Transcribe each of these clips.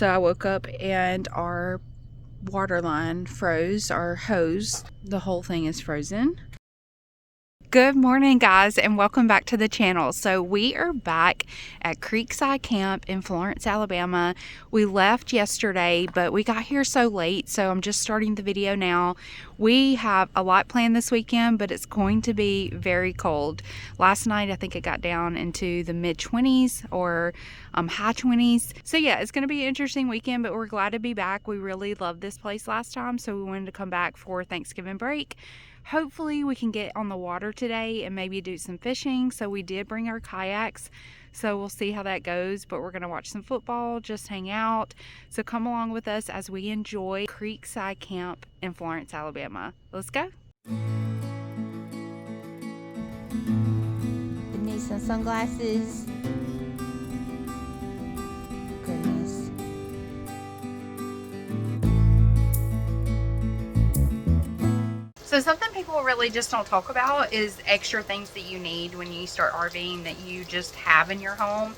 So I woke up and our water line froze, our hose. The whole thing is frozen. Good morning, guys, and welcome back to the channel. So we are back at Creekside Camp in Florence, Alabama. We left yesterday, but we got here so late, so I'm just starting the video now. We have a lot planned this weekend, but it's going to be very cold. Last night, I think it got down into the mid-20s or high 20s. So yeah, it's going to be an interesting weekend, but we're glad to be back. We really loved this place last time, so we wanted to come back for Thanksgiving break. Hopefully we can get on the water today and maybe do some fishing. So we did bring our kayaks, so we'll see how that goes, but we're going to watch some football, just hang out. So come along with us as we enjoy Creekside Camp in Florence, Alabama. Let's go. You need some sunglasses. Goodness. So something people really just don't talk about is extra things that you need when you start RVing that you just have in your home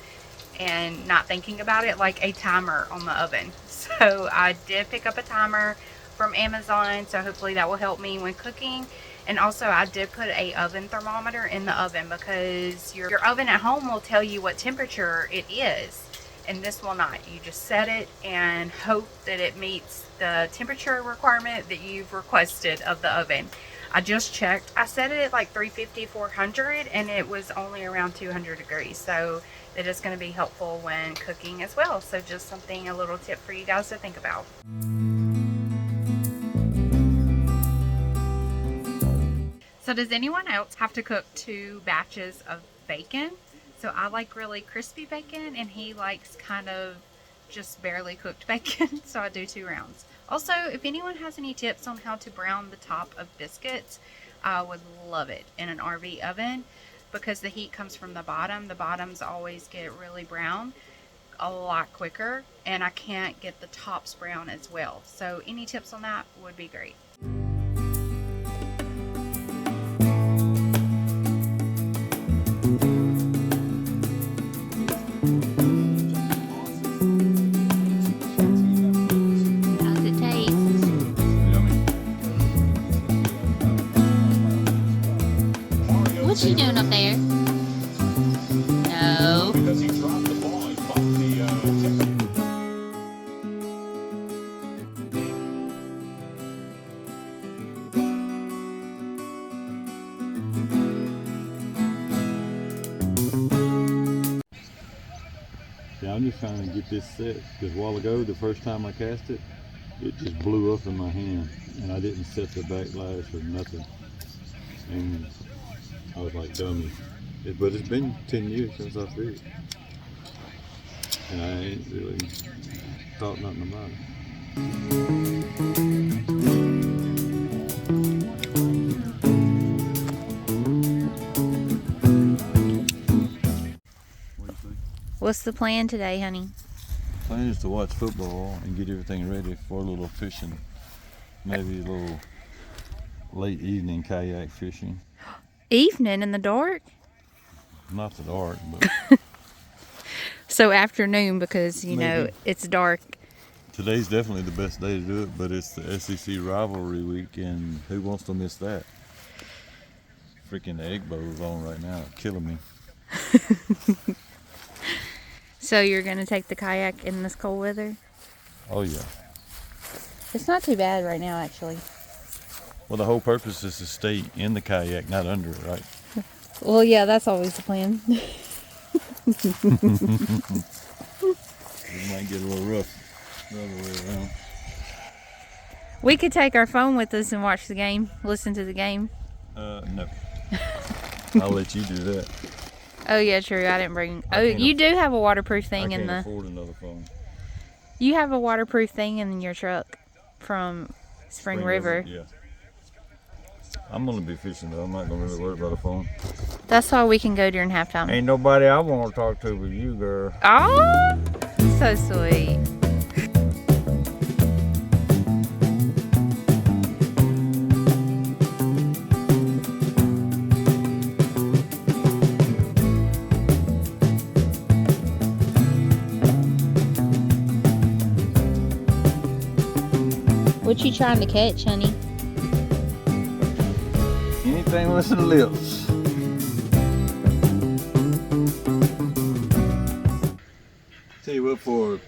and not thinking about it, like a timer on the oven. So I did pick up a timer from Amazon, so hopefully that will help me when cooking. And also I did put a oven thermometer in the oven because your oven at home will tell you what temperature it is, and this will not. You just set it and hope that it meets the temperature requirement that you've requested of the oven. I just checked. I set it at like 350, 400, and it was only around 200 degrees. So that is going to be helpful when cooking as well. So just something, a little tip for you guys to think about. So does anyone else have to cook 2 batches of bacon? So I like really crispy bacon, and he likes kind of just barely cooked bacon, so I do 2 rounds. Also, if anyone has any tips on how to brown the top of biscuits, I would love it in an RV oven, because the heat comes from the bottom. The bottoms always get really brown a lot quicker, and I can't get the tops brown as well. So any tips on that would be great. What's she doing up there? No. Because he dropped the ball and caught the Yeah, I'm just trying to get this set because a while ago, the first time I cast it, it just blew up in my hand, and I didn't set the backlash or nothing. And I was like dummy. But it's been 10 years since I fished, and I ain't really thought nothing about it. What do you think? What's the plan today, honey? The plan is to watch football and get everything ready for a little fishing. Maybe a little late evening kayak fishing. Evening in the dark? Not the dark, but So afternoon, because you know Maybe. it's dark. Today's definitely the best day to do it, but it's the SEC rivalry week, and who wants to miss that? Freaking the Egg Bowl's on right now, killing me. So you're going to take the kayak in this cold weather? Oh yeah. It's not too bad right now, actually. Well, the whole purpose is to stay in the kayak, not under it, right? Well, yeah, that's always the plan. It might get a little rough the other way around. We could take our phone with us and watch the game, listen to the game. No. I'll let you do that. Oh yeah, true. I didn't bring. I Oh, can't you do have a waterproof I thing in can't the. afford another phone. You have a waterproof thing in your truck from Spring River. Yeah. I'm gonna be fishing though. I'm not gonna really worry about a phone. That's why we can go during halftime. Ain't nobody I want to talk to but you, girl. Oh, so sweet. What you trying to catch, honey? Anything with some lips. Tell you what, for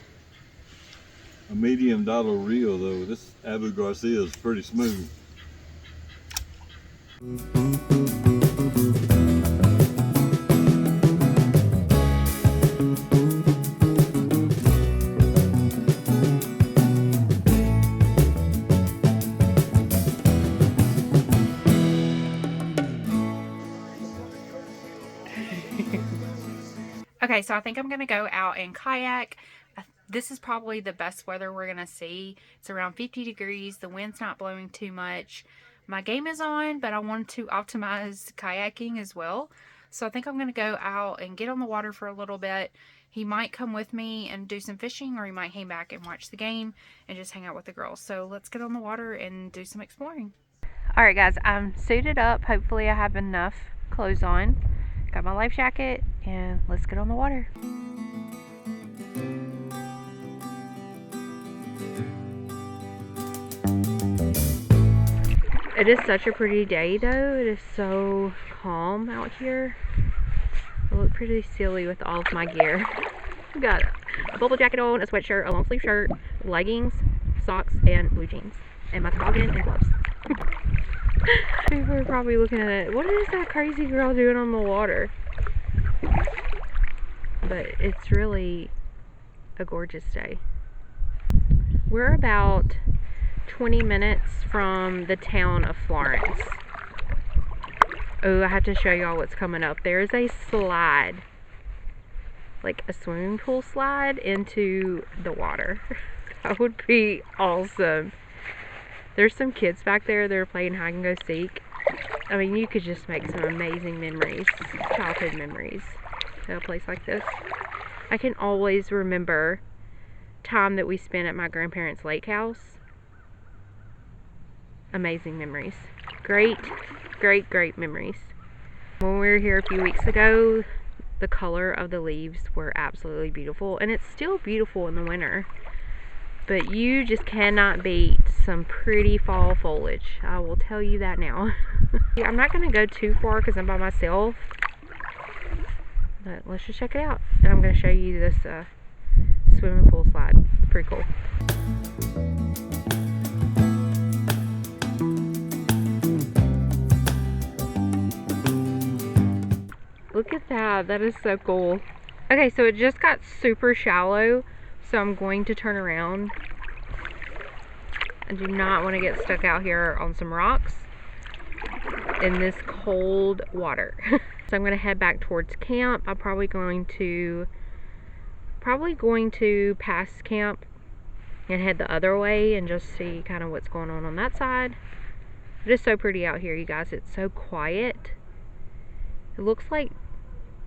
a medium dollar reel though, this Abu Garcia is pretty smooth. Okay, so I think I'm going to go out and kayak. This is probably the best weather we're going to see. It's around 50 degrees. The wind's not blowing too much. My game is on, but I want to optimize kayaking as well. So I think I'm going to go out and get on the water for a little bit. He might come with me and do some fishing, or he might hang back and watch the game and just hang out with the girls. So let's get on the water and do some exploring. All right, guys, I'm suited up. Hopefully I have enough clothes on. Got my life jacket, and let's get on the water. It is such a pretty day though. It is so calm out here. I look pretty silly with all of my gear. I've got a bubble jacket on, a sweatshirt, a long sleeve shirt, leggings, socks, and blue jeans. And my toboggan and gloves. People are probably looking at it. What is that crazy girl doing on the water? But it's really a gorgeous day. We're about 20 minutes from the town of Florence. Oh, I have to show y'all what's coming up. There's a slide, like a swimming pool slide into the water. That would be awesome. There's some kids back there that are playing hide and go seek. I mean, you could just make some amazing memories, childhood memories at a place like this. I can always remember time that we spent at my grandparents' lake house. Amazing memories. Great, great, great memories. When we were here a few weeks ago, the color of the leaves were absolutely beautiful, and it's still beautiful in the winter. But you just cannot beat some pretty fall foliage. I will tell you that now. I'm not going to go too far because I'm by myself. But let's just check it out. And I'm going to show you this swimming pool slide. Pretty cool. Look at that. That is so cool. Okay, so it just got super shallow. So I'm going to turn around. I do not want to get stuck out here on some rocks in this cold water. So I'm going to head back towards camp. I'm probably going to pass camp and head the other way and just see kind of what's going on that side. It is so pretty out here, you guys. It's so quiet. It looks like,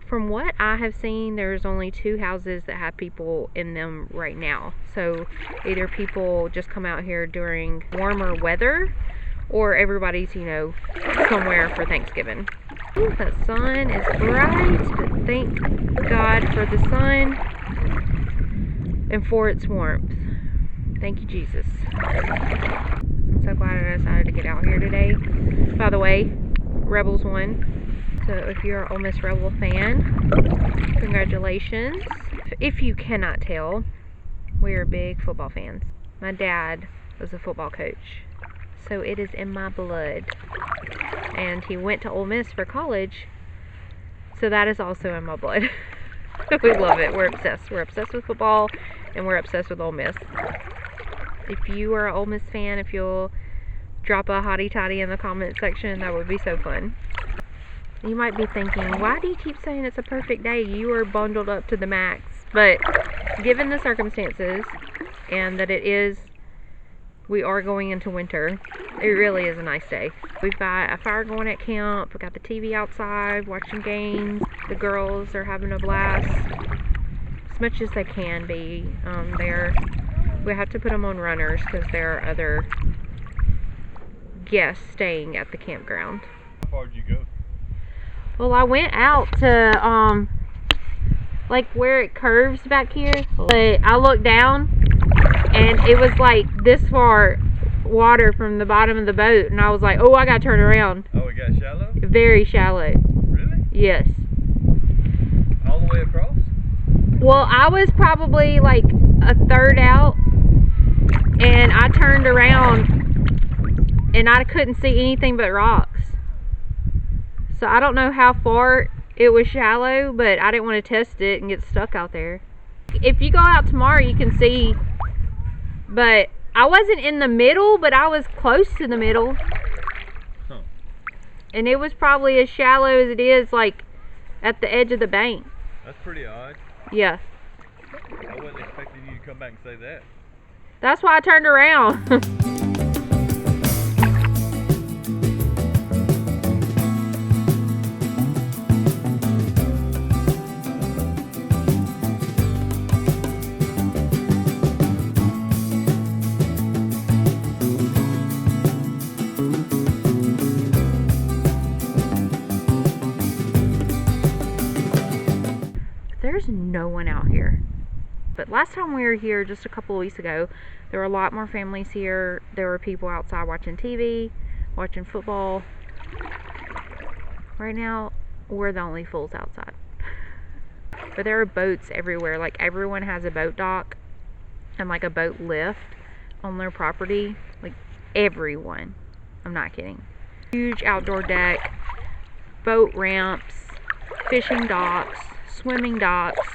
from what I have seen, there's only 2 houses that have people in them right now. So either people just come out here during warmer weather, or everybody's, you know, somewhere for Thanksgiving. Ooh, the sun is bright. Thank God for the sun and for its warmth. Thank you, Jesus. I'm so glad I decided to get out here today. By the way, Rebels won. So if you're an Ole Miss Rebel fan, congratulations. If you cannot tell, we are big football fans. My dad was a football coach, so it is in my blood. And he went to Ole Miss for college, so that is also in my blood. We love it. We're obsessed. We're obsessed with football, and we're obsessed with Ole Miss. If you are an Ole Miss fan, if you'll drop a hottie toddy in the comment section, that would be so fun. You might be thinking, why do you keep saying it's a perfect day? You are bundled up to the max. But given the circumstances, and that we are going into winter, it really is a nice day. We've got a fire going at camp. We've got the TV outside, watching games. The girls are having a blast, as much as they can be. We have to put them on runners because there are other guests staying at the campground. How far did you go? Well, I went out to, like where it curves back here, but I looked down and it was like this far water from the bottom of the boat, and I was like, oh, I gotta turn around. Oh, it got shallow? Very shallow. Really? Yes. All the way across? Well, I was probably like a third out, and I turned around and I couldn't see anything but rocks. So I don't know how far it was shallow, but I didn't want to test it and get stuck out there. If you go out tomorrow, you can see, but I wasn't in the middle, but I was close to the middle. Huh. And it was probably as shallow as it is like at the edge of the bank. That's pretty odd. Yeah. I wasn't expecting you to come back and say that. That's why I turned around. There's no one out here. But last time we were here, just a couple of weeks ago, there were a lot more families here. There were people outside watching TV, watching football. Right now, we're the only fools outside. But there are boats everywhere. Like, everyone has a boat dock and like a boat lift on their property. Like, everyone. I'm not kidding. Huge outdoor deck, boat ramps, fishing docks, swimming docks.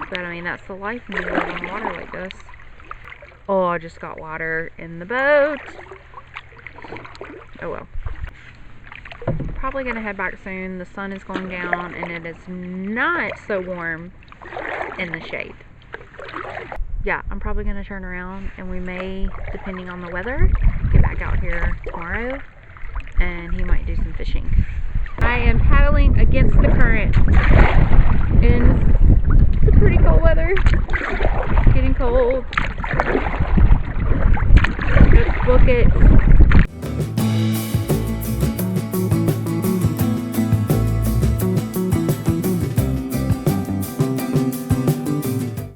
But I mean, that's the life when you live on water like this. Oh, I just got water in the boat. Oh well. Probably gonna head back soon. The sun is going down and it is not so warm in the shade. Yeah, I'm probably gonna turn around and we may, depending on the weather, get back out here tomorrow and he might do some fishing. I am paddling against the current in it's pretty cold weather. It's getting cold. Let's book it.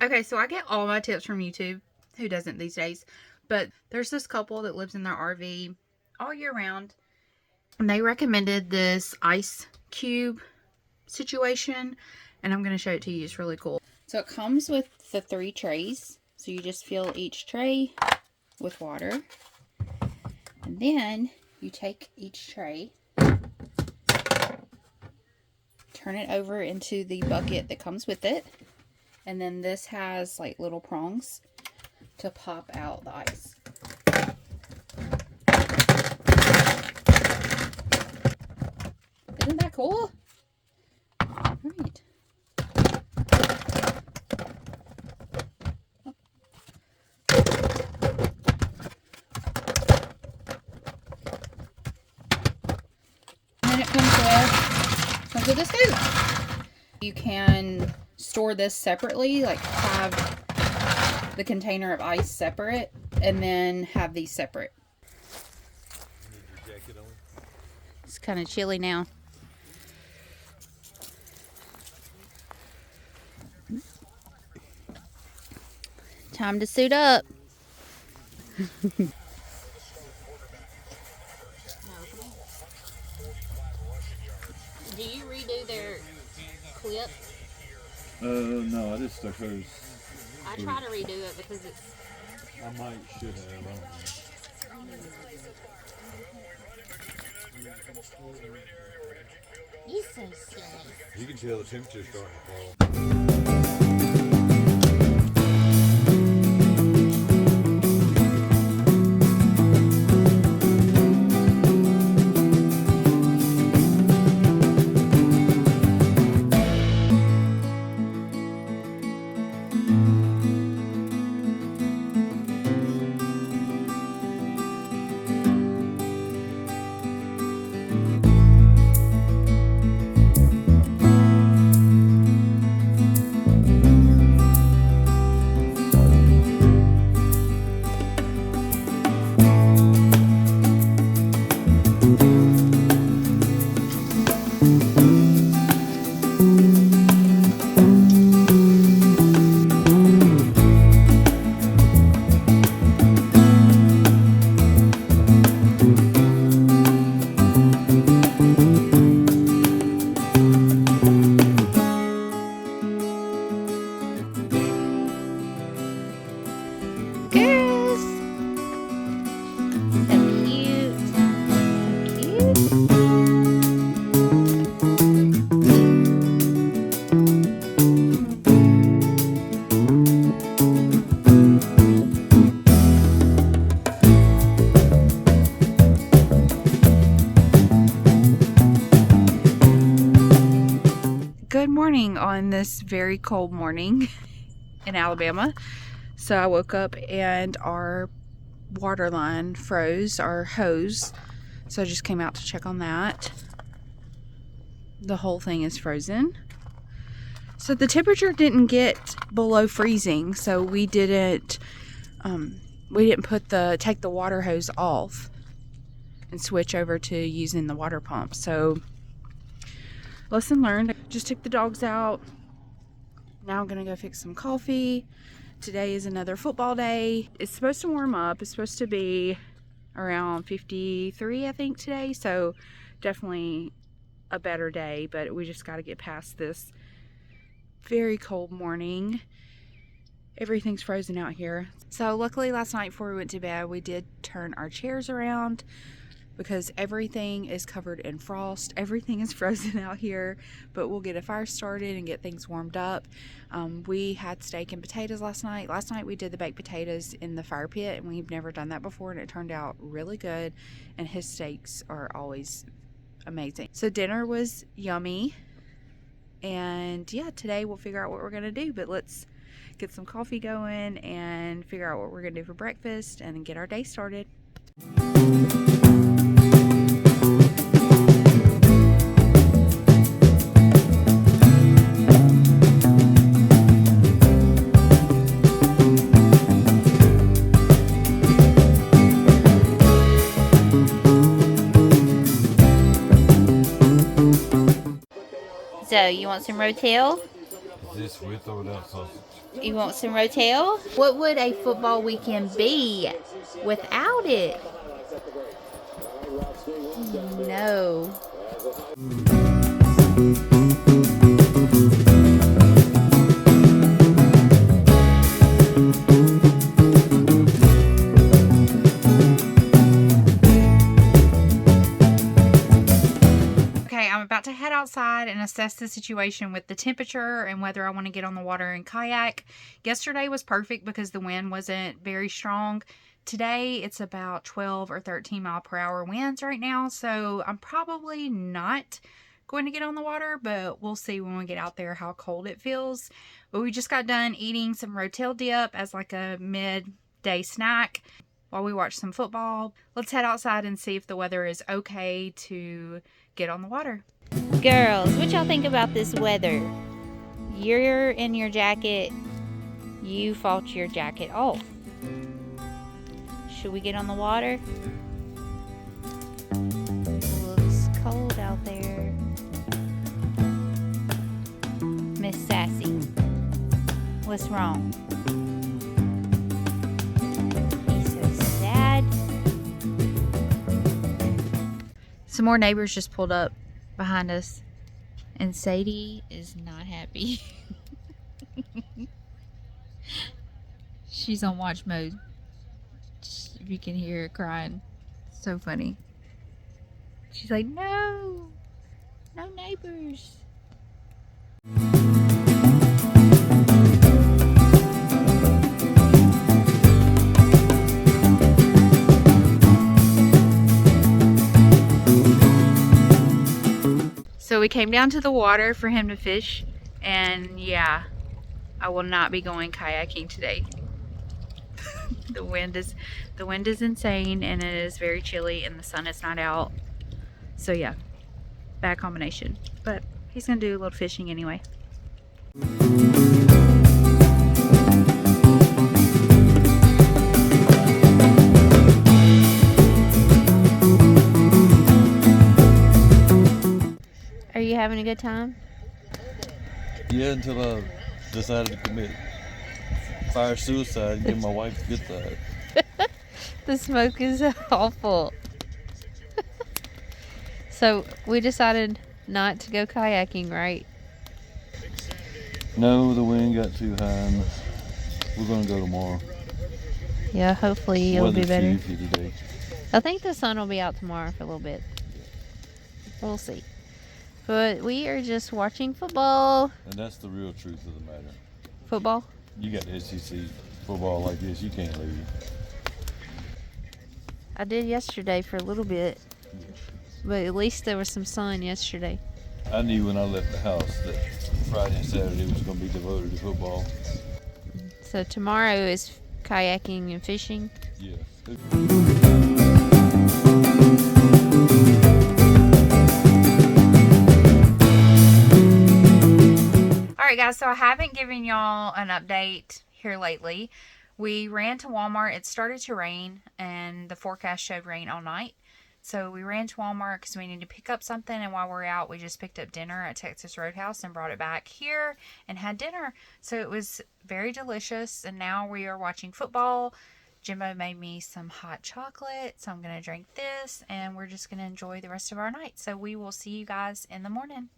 Okay, so I get all my tips from YouTube. Who doesn't these days? But there's this couple that lives in their RV all year round. And they recommended this ice cube situation. And I'm going to show it to you. It's really cool. So it comes with the 3 trays. So you just fill each tray with water. And then you take each tray, turn it over into the bucket that comes with it. And then this has like little prongs to pop out the ice. Isn't that cool? All right. And then it comes with a scoop. You can store this separately, like have the container of ice separate and then have these separate. It's kind of chilly now. Time to suit up. Do you redo their clip? No, I just stuck hers. I try to redo it because it's... I might should have. You're so silly. You can tell the temperature's starting to fall. Girls. So cute. So cute. Good morning on this very cold morning in Alabama. So I woke up and our water line froze, our hose. So I just came out to check on that. The whole thing is frozen. So the temperature didn't get below freezing, so we didn't take the water hose off and switch over to using the water pump. So lesson learned. Just took the dogs out. Now I'm gonna go fix some coffee. Today is another football day. It's supposed to warm up. It's supposed to be around 53, I think, today. So definitely a better day, but we just got to get past this very cold morning. Everything's frozen out here. So luckily last night before we went to bed, we did turn our chairs around because everything is covered in frost. Everything is frozen out here, but we'll get a fire started and get things warmed up. We had steak and potatoes last night. Last night we did the baked potatoes in the fire pit, and we've never done that before, and it turned out really good, and his steaks are always amazing. So dinner was yummy, and yeah, today we'll figure out what we're gonna do, but let's get some coffee going and figure out what we're gonna do for breakfast and get our day started. So, you want some rotel? Is this with or without sausage? You want some rotel? What would a football weekend be without it? No. I'm about to head outside and assess the situation with the temperature and whether I want to get on the water and kayak. Yesterday was perfect because the wind wasn't very strong. Today it's about 12 or 13 mile per hour winds right now, so I'm probably not going to get on the water, but we'll see when we get out there how cold it feels. But we just got done eating some rotel dip as like a midday snack while we watch some football. Let's head outside and see if the weather is okay to get on the water. Girls, what y'all think about this weather? You're in your jacket. You fought your jacket off. Should we get on the water? It looks cold out there. Miss Sassy, what's wrong? He's so sad. Some more neighbors just pulled up behind us, and Sadie is not happy. She's on watch mode. If you can hear her crying, so funny. She's like, no neighbors. So we came down to the water for him to fish, and yeah, I will not be going kayaking today. The wind is insane, and it is very chilly, and the sun is not out. So yeah, bad combination. But he's gonna do a little fishing anyway. Are you having a good time? Yeah, until I decided to commit fire suicide and give my wife the good side. The smoke is awful. So we decided not to go kayaking, right? No, the wind got too high and we're going to go tomorrow. Yeah, hopefully it'll be Weather's better. iffy today. I think the sun will be out tomorrow for a little bit. We'll see. But we are just watching football. And that's the real truth of the matter. Football? You got the SEC football like this, you can't leave. I did yesterday for a little bit. But at least there was some sun yesterday. I knew when I left the house that Friday and Saturday was going to be devoted to football. So tomorrow is kayaking and fishing. Yeah. Alright guys, so I haven't given y'all an update here lately. We ran to Walmart. It started to rain and the forecast showed rain all night. So we ran to Walmart because we needed to pick up something, and while we're out we just picked up dinner at Texas Roadhouse and brought it back here and had dinner. So it was very delicious, and now we are watching football. Jimbo made me some hot chocolate, so I'm going to drink this and we're just going to enjoy the rest of our night. So we will see you guys in the morning.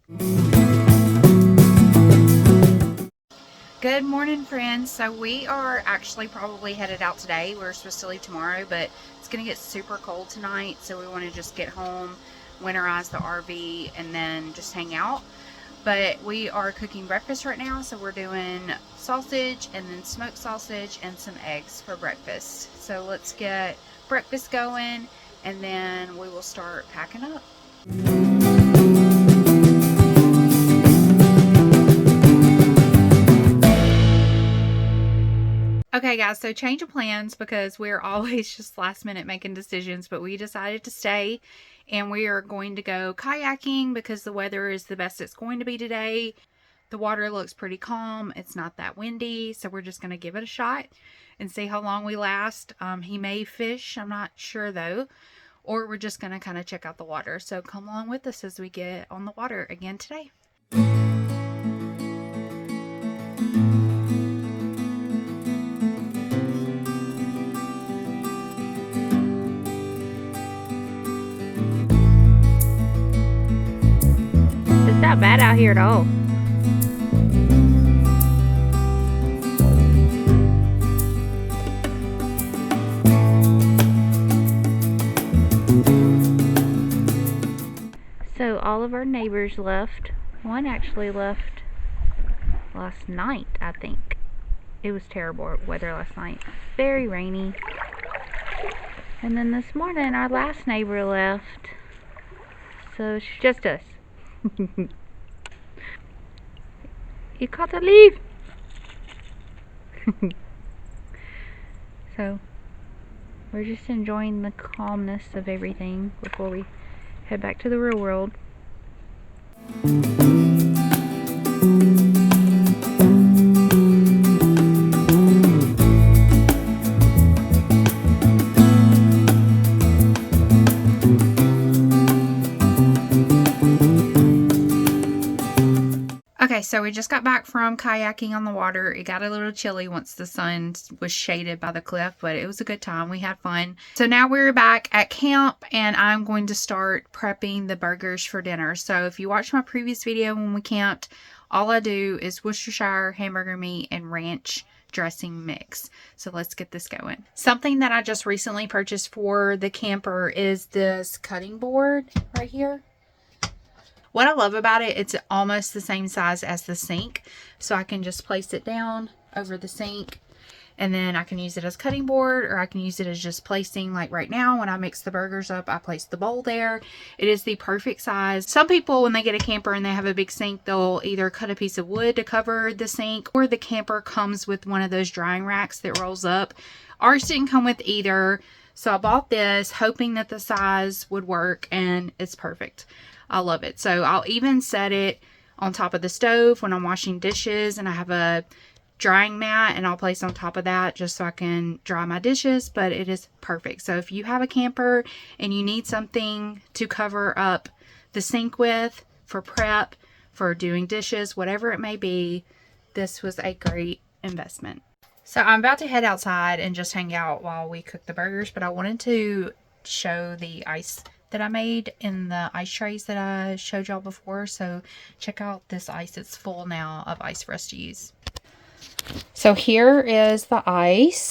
Good morning, friends. So we are actually probably headed out today. We're supposed to leave tomorrow, but it's going to get super cold tonight, so we want to just get home, winterize the RV, and then just hang out. But we are cooking breakfast right now, so we're doing sausage and then smoked sausage and some eggs for breakfast. So let's get breakfast going, and then we will start packing up. Okay guys, so change of plans because we're always just last minute making decisions, but we decided to stay and we are going to go kayaking because the weather is the best it's going to be today. The water looks pretty calm. It's not that windy, so we're just going to give it a shot and see how long we last. He may fish, I'm not sure though, or we're just going to kind of check out the water. So come along with us as we get on the water again today. It's not bad out here at all. So all of our neighbors left. One actually left last night, I think. It was terrible weather last night. Very rainy. And then this morning our last neighbor left. So it's just us. You gotta leave. So we're just enjoying the calmness of everything before we head back to the real world. Okay, so we just got back from kayaking on the water. It got a little chilly once the sun was shaded by the cliff, but it was a good time. We had fun. So now we're back at camp and I'm going to start prepping the burgers for dinner. So if you watched my previous video when we camped, all I do is Worcestershire, hamburger meat, and ranch dressing mix. So let's get this going. Something that I just recently purchased for the camper is this cutting board right here. What I love about it, it's almost the same size as the sink. So I can just place it down over the sink and then I can use it as cutting board, or I can use it as just placing, like right now when I mix the burgers up, I place the bowl there. It is the perfect size. Some people, when they get a camper and they have a big sink, they'll either cut a piece of wood to cover the sink, or the camper comes with one of those drying racks that rolls up. Ours didn't come with either. So I bought this hoping that the size would work, and it's perfect. I love it. So I'll even set it on top of the stove when I'm washing dishes, and I have a drying mat and I'll place on top of that just so I can dry my dishes, but it is perfect. So if you have a camper and you need something to cover up the sink with for prep, for doing dishes, whatever it may be, this was a great investment. So I'm about to head outside and just hang out while we cook the burgers, but I wanted to show the ice that I made in the ice trays that I showed y'all before. So check out this ice. It's full now of ice for us to use. So here is the ice.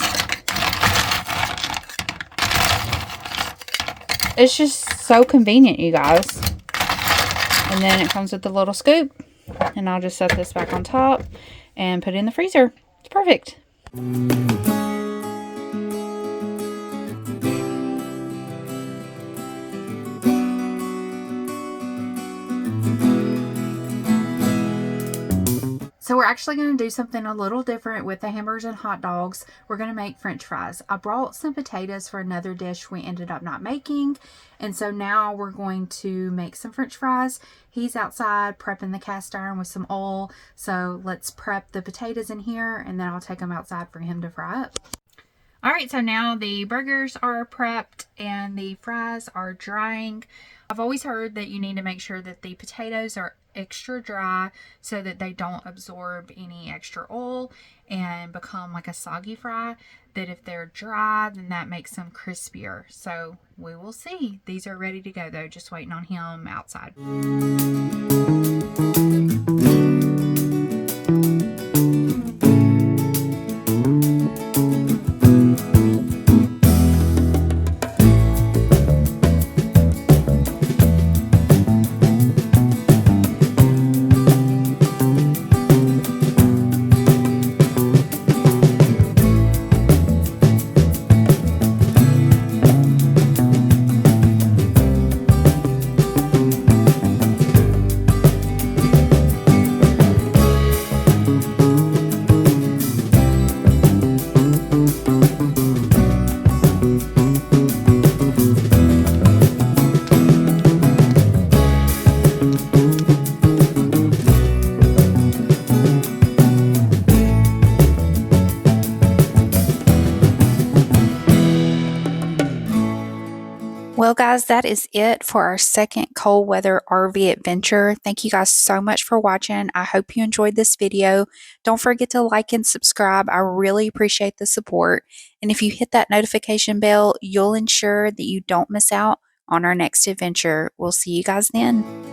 It's just so convenient, you guys. And then it comes with a little scoop. And I'll just set this back on top and put it in the freezer. It's perfect. So we're actually going to do something a little different with the hamburgers and hot dogs. We're going to make French fries. I brought some potatoes for another dish we ended up not making. And so now we're going to make some French fries. He's outside prepping the cast iron with some oil. So let's prep the potatoes in here and then I'll take them outside for him to fry up. All right, so now the burgers are prepped and the fries are drying. I've always heard that you need to make sure that the potatoes are extra dry so that they don't absorb any extra oil and become like a soggy fry. That if they're dry, then that makes them crispier. So we will see. These are ready to go though, just waiting on him outside. Well, guys, that is it for our second cold weather RV adventure. Thank you guys so much for watching. I hope you enjoyed this video. Don't forget to like and subscribe. I really appreciate the support. And if you hit that notification bell, you'll ensure that you don't miss out on our next adventure. We'll see you guys then.